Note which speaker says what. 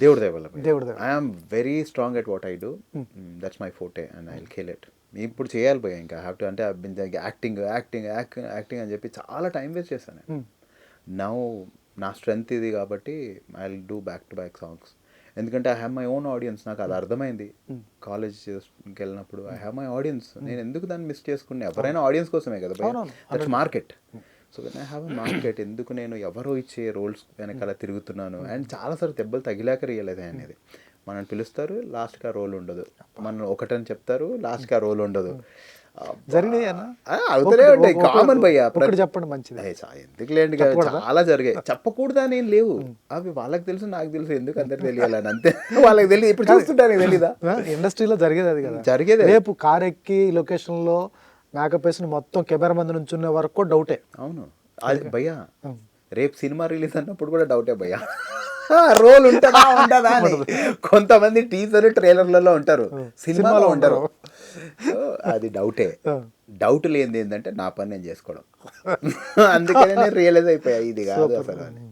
Speaker 1: దేవుడి దయ వల్ల
Speaker 2: దేవుడి దయ.
Speaker 1: I'm very strong at what I do, that's my forte and I will kill it. ఇప్పుడు చేయాలి పోయా ఇంకా హ్యావ్ టు, అంటే యాక్టింగ్ యాక్టింగ్ యాక్టింగ్ యాక్టింగ్ అని చెప్పి చాలా టైం వేస్ట్ చేశాను. నౌ నా స్ట్రెంగ్త్ ఇది కాబట్టి I will do back to back songs. ఎందుకంటే I have my own audience. నాకు అది అర్థమైంది కాలేజ్కి వెళ్ళినప్పుడు. I have my audience. నేను ఎందుకు దాన్ని మిస్ చేసుకున్నా? ఎవరైనా ఆడియన్స్ కోసమే కదా, that's market. So when I have a market, ఎందుకు నేను ఎవరో ఇచ్చే రోల్స్ వెనకాల తిరుగుతున్నాను? అండ్ చాలాసార్లు దెబ్బలు తగిలాక రియలైజ్ అనేది, మనల్ని పిలుస్తారు, లాస్ట్కి ఆ రోల్ ఉండదు. మనం ఒకటని చెప్తారు, లాస్ట్కి ఆ రోల్ ఉండదు.
Speaker 2: జరిగినాయి
Speaker 1: అవుతూనే ఉంటాయి, కామన్ భయ్యా.
Speaker 2: చెప్పండి మంచిది.
Speaker 1: ఎందుకు లేండి, చాలా జరిగాయి. చెప్పకూడదు అని ఏం లేవు. అవి వాళ్ళకి తెలుసు, నాకు తెలుసు, ఎందుకు అందరికి తెలియాలని అంతే. వాళ్ళకి తెలియదు, ఇప్పుడు చూస్తుంటానికి తెలీదా?
Speaker 2: ఇండస్ట్రీలో జరిగేది అది కదా,
Speaker 1: జరిగేది.
Speaker 2: రేపు కార్ ఎక్కి లొకేషన్లో మేకప్ వేసిన మొత్తం కెమెరా మంది నుంచి ఉన్న వరకు డౌటే.
Speaker 1: అవును అది భయ్యా. రేపు సినిమా రిలీజ్ అన్నప్పుడు కూడా డౌటే భయ్యా, రోల్ ఉంటుందా ఉండదా అని. కొంతమంది టీజర్ ట్రైలర్లలో ఉంటారు, సినిమాలో ఉంటారు. అది డౌటే. డౌట్ లేనిది ఏంటంటే నా పని నేను చేసుకోవడం. అందుకనే నేను రియలైజ్ అయిపోయా ఇది కాదు అసలు అని.